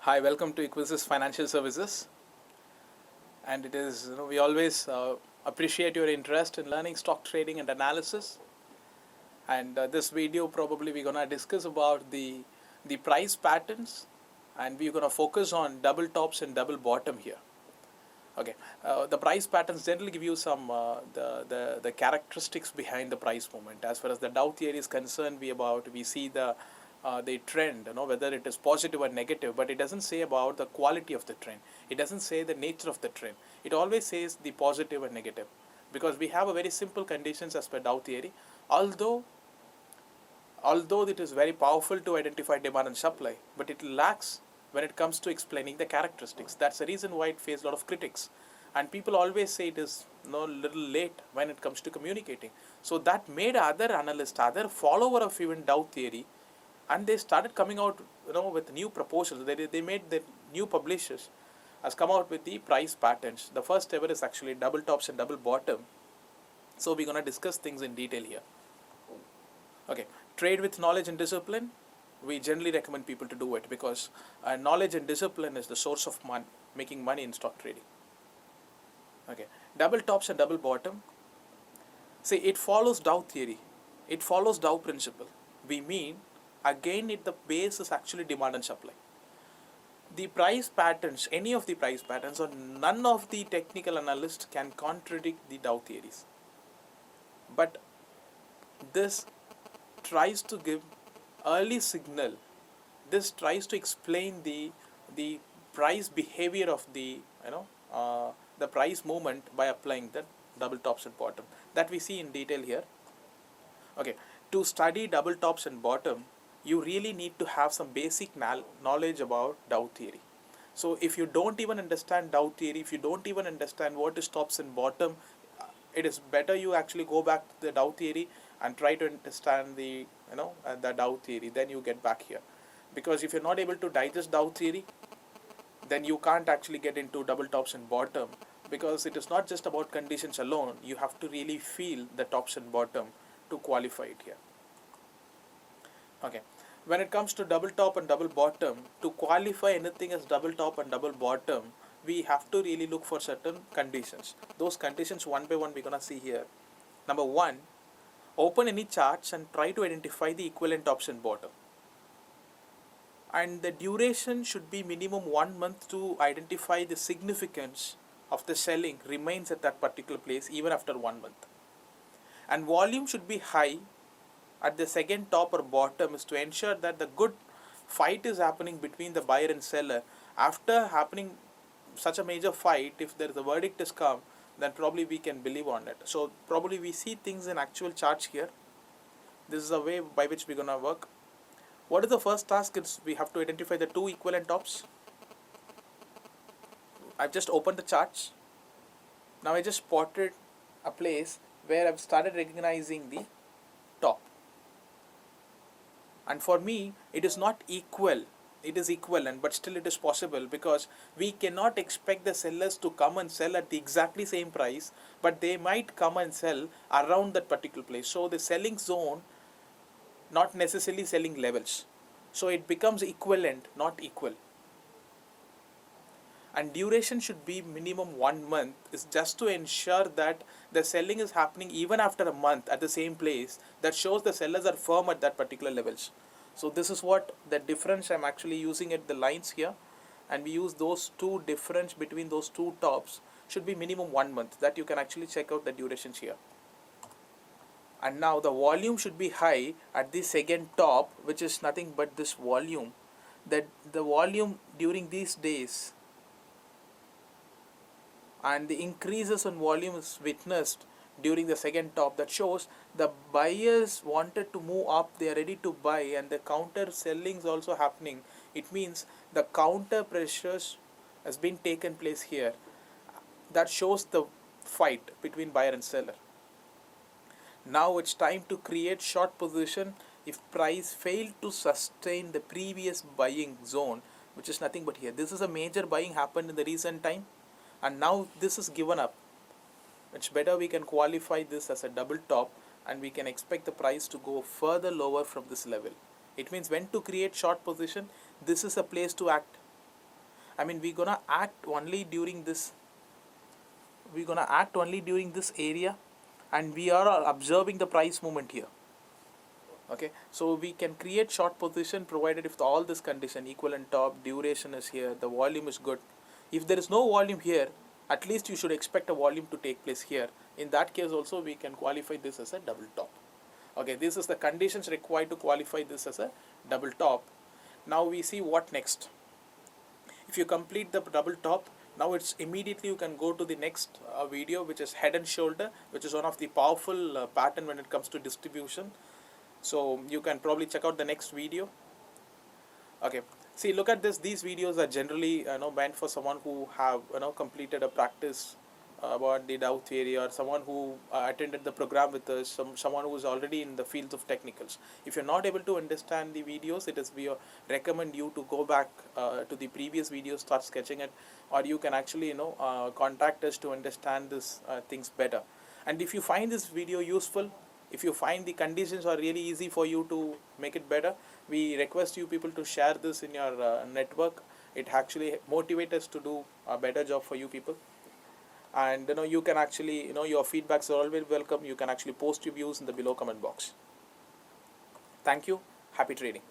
Hi, welcome to Equisys Financial Services. And we always appreciate your interest in learning stock trading and analysis. And this video, probably we're gonna discuss about the price patterns, and we're gonna focus on double tops and double bottom here. Okay, the price patterns generally give you some the characteristics behind the price movement. As far as the Dow theory is concerned, we see the trend, whether it is positive or negative, but it doesn't say about the quality of the trend. It doesn't say the nature of the trend. It always says the positive and negative, because we have a very simple conditions as per Dow theory. Although it is very powerful to identify demand and supply, but it lacks when it comes to explaining the characteristics. That's the reason why it faced a lot of critics. And people always say it is little late when it comes to communicating. So that made other analysts, other follower of even Dow theory, and they started coming out with new proposals. They made the new publishers has come out with the price patterns. The first ever is actually double tops and double bottom. So we're going to discuss things in detail here. Okay, trade with knowledge and discipline. We generally recommend people to do it because knowledge and discipline is the source of making money in stock trading. Okay, double tops and double bottom. See, it follows Dow theory. It follows Dow principle. We mean, again, the base is actually demand and supply. The price patterns, any of the price patterns, or none of the technical analysts can contradict the Dow theories. But this tries to give early signal. This tries to explain the price behavior of the price movement by applying the double tops and bottom that we see in detail here. Okay, to study double tops and bottom, you really need to have some basic knowledge about Dow theory. So if you don't even understand Dow theory, if you don't even understand what is tops and bottom, it is better you actually go back to the Dow theory and try to understand the Dow theory. Then you get back here, because if you're not able to digest Dow theory, then you can't actually get into double tops and bottom, because it is not just about conditions alone. You have to really feel the tops and bottom to qualify it here. Okay, when it comes to double top and double bottom, to qualify anything as double top and double bottom, we have to really look for certain conditions. Those conditions one by one we're gonna see here. Number one, open any charts and try to identify the equivalent tops and bottom. And the duration should be minimum 1 month to identify the significance of the selling remains at that particular place even after 1 month. And volume should be high at the second top or bottom, is to ensure that the good fight is happening between the buyer and seller. After happening such a major fight, if there is a verdict is come, then probably we can believe on it. So probably we see things in actual charts here. This is a way by which we're gonna work. What is the first task? Is we have to identify the two equivalent tops. I've just opened the charts. Now I just spotted a place where I've started recognizing the top. And for me, it is not equal. It is equivalent, but still it is possible, because we cannot expect the sellers to come and sell at the exactly same price, but they might come and sell around that particular place. So the selling zone, not necessarily selling levels. So it becomes equivalent, not equal. And duration should be minimum 1 month, is just to ensure that the selling is happening even after a month at the same place. That shows the sellers are firm at that particular levels. So this is what the difference I'm actually using at the lines here, and we use those two difference between those two tops should be minimum 1 month. That you can actually check out the durations here. And now the volume should be high at the second top, which is nothing but this volume. That the volume during these days, and the increases in volume is witnessed during the second top. That shows the buyers wanted to move up, they are ready to buy, and the counter selling is also happening. It means the counter pressures has been taken place here. That shows the fight between buyer and seller. Now it's time to create short position if price failed to sustain the previous buying zone, which is nothing but here. This is a major buying happened in the recent time, and now this is given up. It's better we can qualify this as a double top, and we can expect the price to go further lower from this level. It means when to create short position, this is a place to act. I mean, we're gonna act only during this. We're gonna act only during this area, and we are observing the price movement here. Okay, so we can create short position provided if all this condition equivalent top, duration is here, the volume is good. If there is no volume here, at least you should expect a volume to take place here. In that case also we can qualify this as a double top. Okay, this is the conditions required to qualify this as a double top. Now we see what next. If you complete the double top, now it's immediately you can go to the next video, which is head and shoulder, which is one of the powerful pattern when it comes to distribution. So you can probably check out the next video. Okay, see, look at this. These videos are generally meant for someone who have completed a practice about the Dow theory, or someone who attended the program with us, someone who is already in the field of technicals. If you're not able to understand the videos, we recommend you to go back to the previous videos, start sketching it, or you can actually contact us to understand this things better. And if you find this video useful, if you find the conditions are really easy for you to make it better, we request you people to share this in your network. It actually motivates us to do a better job for you people. And you can actually, your feedbacks are always welcome. You can actually post your views in the below comment box. Thank you. Happy trading.